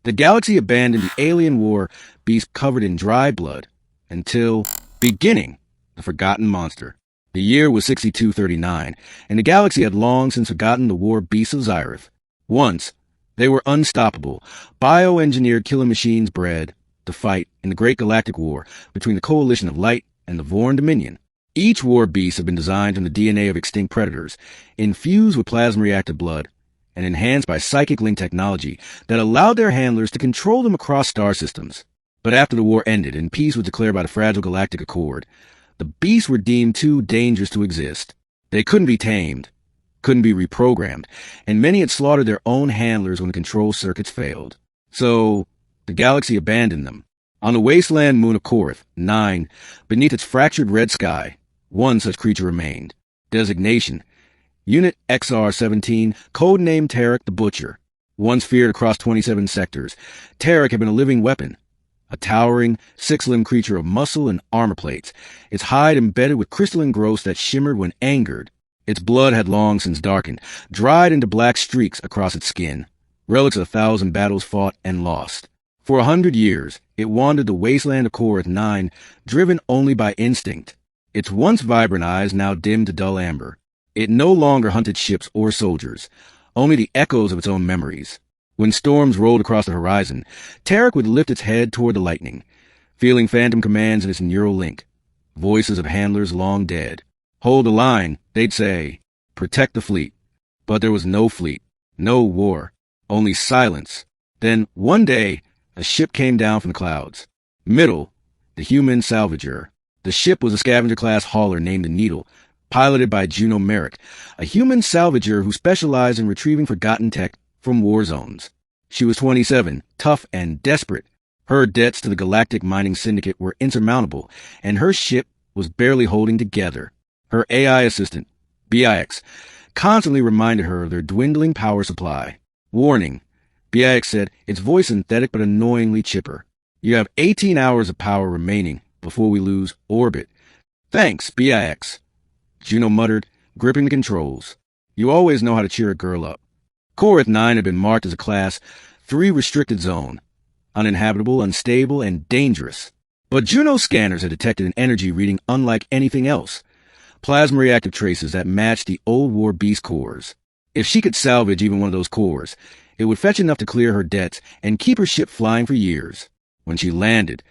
The galaxy abandoned the alien war beast covered in dry blood until beginning the forgotten monster. The year was 6239, and the galaxy had long since forgotten the war beasts of Xyrath. Once, they were unstoppable, bioengineered killer machines bred to fight in the Great Galactic War between the Coalition of Light and the Vorn Dominion. Each war beast had been designed from the DNA of extinct predators, infused with plasma reactive blood, and enhanced by psychic link technology that allowed their handlers to control them across star systems. But after the war ended and peace was declared by the fragile Galactic Accord, the beasts were deemed too dangerous to exist. They couldn't be tamed, couldn't be reprogrammed, and many had slaughtered their own handlers when the control circuits failed. So, the galaxy abandoned them. On the wasteland moon of Korath, 9, beneath its fractured red sky, one such creature remained. Designation: Unit XR-17, codenamed Tarek the Butcher. Once feared across 27 sectors, Tarek had been a living weapon. A towering, six-limbed creature of muscle and armor plates, its hide embedded with crystalline growths that shimmered when angered. Its blood had long since darkened, dried into black streaks across its skin, relics of 1,000 battles fought and lost. For 100 years, it wandered the wasteland of Korath 9, driven only by instinct. Its once vibrant eyes now dimmed to dull amber. It no longer hunted ships or soldiers, only the echoes of its own memories. When storms rolled across the horizon, Tarek would lift its head toward the lightning, feeling phantom commands in its neural link, voices of handlers long dead. Hold the line, they'd say. Protect the fleet. But there was no fleet, no war, only silence. Then, one day, a ship came down from the clouds. Middle, the human salvager. The ship was a scavenger-class hauler named the Needle, piloted by Juno Merrick, a human salvager who specialized in retrieving forgotten tech from war zones. She was 27, tough and desperate. Her debts to the Galactic Mining Syndicate were insurmountable, and her ship was barely holding together. Her AI assistant, BIX, constantly reminded her of their dwindling power supply. Warning, BIX said, its voice synthetic but annoyingly chipper. You have 18 hours of power remaining before we lose orbit. Thanks, BIX. Juno muttered, gripping the controls. You always know how to cheer a girl up. Korath 9 had been marked as a Class 3 restricted zone, uninhabitable, unstable, and dangerous. But Juno's scanners had detected an energy reading unlike anything else. Plasma reactive traces that matched the old War Beast cores. If she could salvage even one of those cores, it would fetch enough to clear her debts and keep her ship flying for years. When she landed,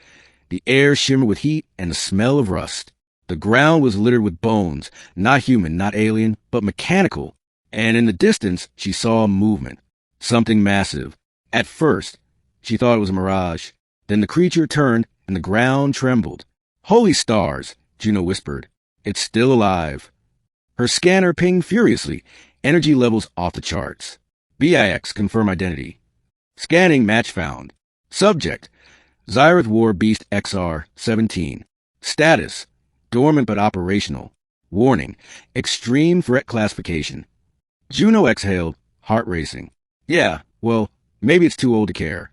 the air shimmered with heat and the smell of rust. The ground was littered with bones, not human, not alien, but mechanical. And in the distance, she saw movement. Something massive. At first, she thought it was a mirage. Then the creature turned, and the ground trembled. Holy stars, Juno whispered. It's still alive. Her scanner pinged furiously, energy levels off the charts. BIX, confirm identity. Scanning match found. Subject, Xyrath War Beast XR-17. Status, dormant but operational. Warning, extreme threat classification. Juno exhaled, heart racing. Yeah, well, maybe it's too old to care.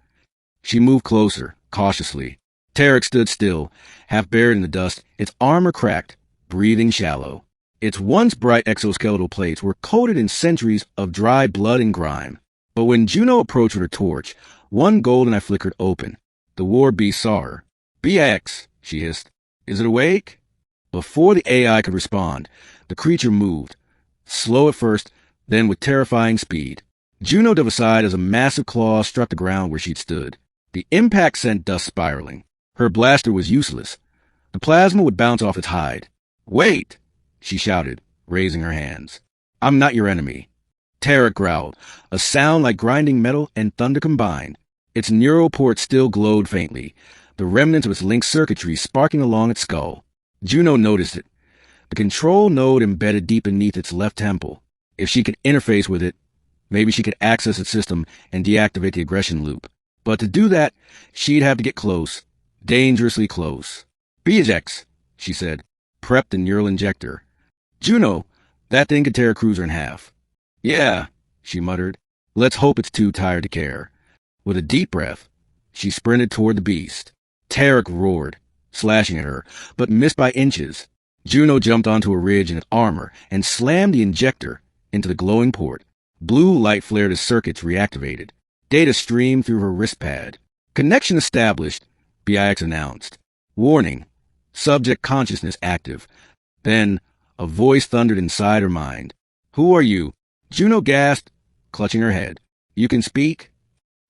She moved closer, cautiously. Tarek stood still, half buried in the dust, its armor cracked, breathing shallow. Its once bright exoskeletal plates were coated in centuries of dry blood and grime. But when Juno approached with her torch, one golden eye flickered open. The war beast saw her. BX, she hissed. Is it awake? Before the AI could respond, the creature moved. Slow at first, then with terrifying speed. Juno dove aside as a massive claw struck the ground where she'd stood. The impact sent dust spiraling. Her blaster was useless. The plasma would bounce off its hide. Wait, she shouted, raising her hands. I'm not your enemy. Tarek growled, a sound like grinding metal and thunder combined. Its neural port still glowed faintly, the remnants of its linked circuitry sparking along its skull. Juno noticed it. The control node embedded deep beneath its left temple. If she could interface with it, maybe she could access its system and deactivate the aggression loop. But to do that, she'd have to get close. Dangerously close. BX, she said. Prep the neural injector. Juno, that thing could tear a cruiser in half. Yeah, she muttered. Let's hope it's too tired to care. With a deep breath, she sprinted toward the beast. Tarek roared, slashing at her, but missed by inches. Juno jumped onto a ridge in its armor and slammed the injector into the glowing port. Blue light flared as circuits reactivated. Data streamed through her wristpad. Connection established, BIX announced. Warning, subject consciousness active. Then, a voice thundered inside her mind. Who are you? Juno gasped, clutching her head. You can speak?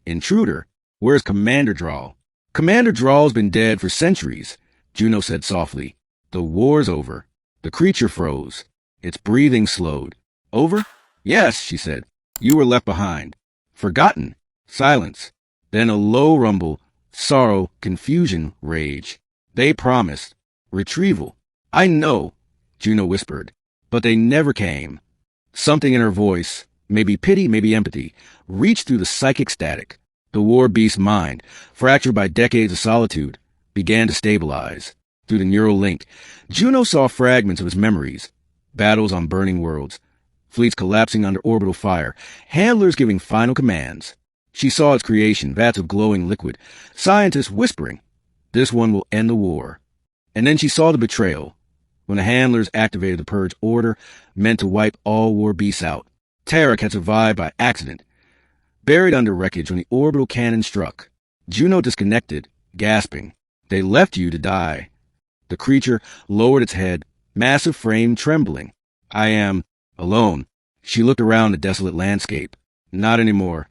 Intruder, where's Commander Drawl? Commander Drawl's been dead for centuries, Juno said softly. The war's over. The creature froze. Its breathing slowed. Over? Yes, she said. You were left behind. Forgotten. Silence. Then a low rumble, sorrow, confusion, rage. They promised. Retrieval. I know, Juno whispered. But they never came. Something in her voice, maybe pity, maybe empathy, reached through the psychic static. The war beast's mind, fractured by decades of solitude, began to stabilize. Through the neural link, Juno saw fragments of his memories. Battles on burning worlds. Fleets collapsing under orbital fire. Handlers giving final commands. She saw its creation, vats of glowing liquid. Scientists whispering, this one will end the war. And then she saw the betrayal. When the handlers activated the Purge order, meant to wipe all war beasts out. Tarek had survived by accident. Buried under wreckage when the orbital cannon struck. Juno disconnected, gasping. They left you to die. The creature lowered its head, massive frame trembling. I am alone. She looked around the desolate landscape. Not anymore.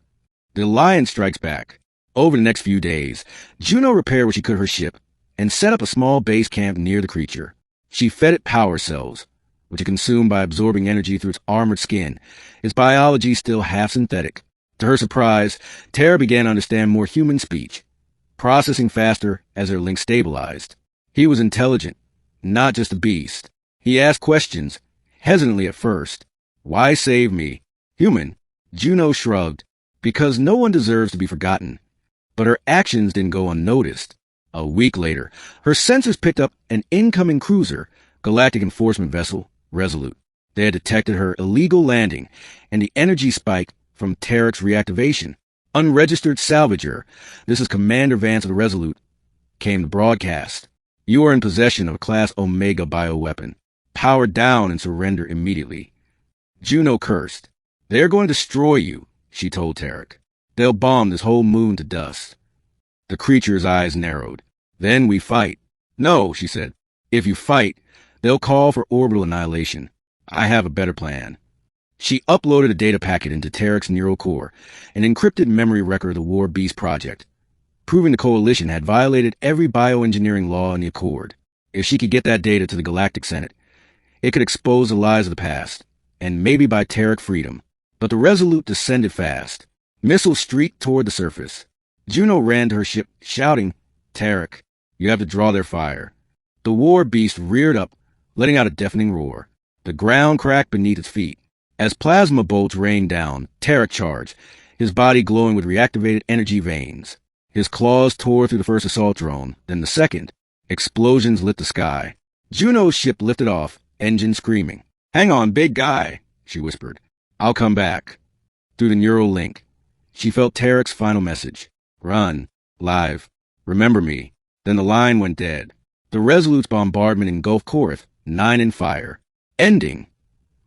The Alliance strikes back. Over the next few days, Juno repaired what she could of her ship and set up a small base camp near the creature. She fed it power cells, which it consumed by absorbing energy through its armored skin, its biology still half synthetic. To her surprise, Terra began to understand more human speech, processing faster as their link stabilized. He was intelligent, not just a beast. He asked questions, hesitantly at first. Why save me? Human. Juno shrugged. Because no one deserves to be forgotten. But her actions didn't go unnoticed. A week later, her sensors picked up an incoming cruiser, Galactic enforcement vessel, Resolute. They had detected her illegal landing and the energy spike from Tarek's reactivation. Unregistered salvager, this is Commander Vance of the Resolute, came the broadcast. You are in possession of a Class Omega bioweapon. Power down and surrender immediately. Juno cursed. They're going to destroy you, she told Tarek. They'll bomb this whole moon to dust. The creature's eyes narrowed. Then we fight. No, she said. If you fight, they'll call for orbital annihilation. I have a better plan. She uploaded a data packet into Tarek's neural core, an encrypted memory record of the War Beast project, proving the Coalition had violated every bioengineering law in the Accord. If she could get that data to the Galactic Senate, it could expose the lies of the past, and maybe buy Tarek freedom. But the Resolute descended fast. Missiles streaked toward the surface. Juno ran to her ship, shouting, Tarek, you have to draw their fire. The war beast reared up, letting out a deafening roar. The ground cracked beneath its feet. As plasma bolts rained down, Tarek charged, his body glowing with reactivated energy veins. His claws tore through the first assault drone, then the second. Explosions lit the sky. Juno's ship lifted off, engine screaming. Hang on, big guy, she whispered. I'll come back. Through the neural link, she felt Tarek's final message. Run. Live. Remember me. Then the line went dead. The Resolute's bombardment engulfed Korath, 9 in fire. Ending.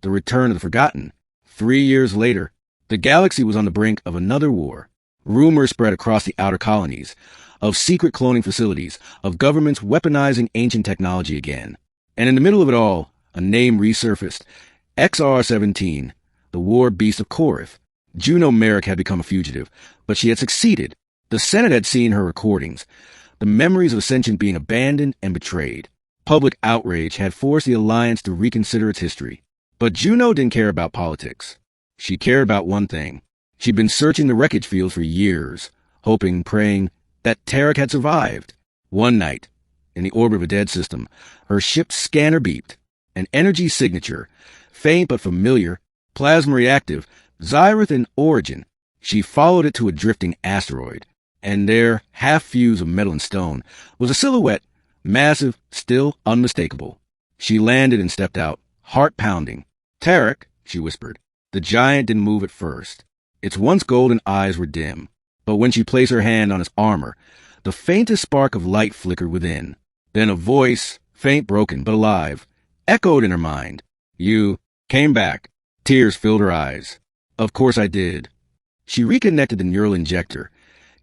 The return of the forgotten. 3 years later, the galaxy was on the brink of another war. Rumors spread across the outer colonies of secret cloning facilities, of governments weaponizing ancient technology again. And in the middle of it all, a name resurfaced. XR-17, the war beast of Korath. Juno Merrick had become a fugitive, but she had succeeded. The Senate had seen her recordings, the memories of Ascension being abandoned and betrayed. Public outrage had forced the Alliance to reconsider its history. But Juno didn't care about politics. She cared about one thing. She'd been searching the wreckage field for years, hoping, praying, that Tarek had survived. One night, in the orbit of a dead system, her ship's scanner beeped. An energy signature, faint but familiar, plasma reactive, Xyrath in origin. She followed it to a drifting asteroid. And there, half fused of metal and stone, was a silhouette, massive, still unmistakable. She landed and stepped out, heart pounding. Tarek, she whispered. The giant didn't move at first. Its once golden eyes were dim. But when she placed her hand on his armor, the faintest spark of light flickered within. Then a voice, faint, broken, but alive, echoed in her mind. You came back. Tears filled her eyes. Of course I did. She reconnected the neural injector,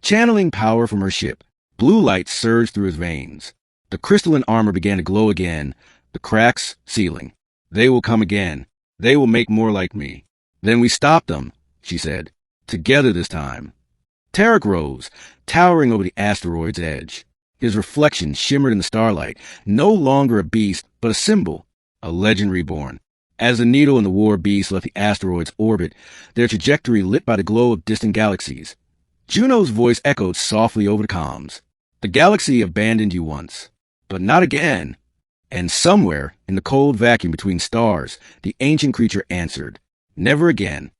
channeling power from her ship. Blue light surged through his veins. The crystalline armor began to glow again, the cracks sealing. They will come again. They will make more like me. Then we stopped them, she said. Together this time. Tarek rose, towering over the asteroid's edge. His reflection shimmered in the starlight, no longer a beast, but a symbol, a legend reborn. As the needle and the War Beast left the asteroid's orbit, their trajectory lit by the glow of distant galaxies, Juno's voice echoed softly over the comms. The galaxy abandoned you once, but not again. And somewhere, in the cold vacuum between stars, the ancient creature answered, never again.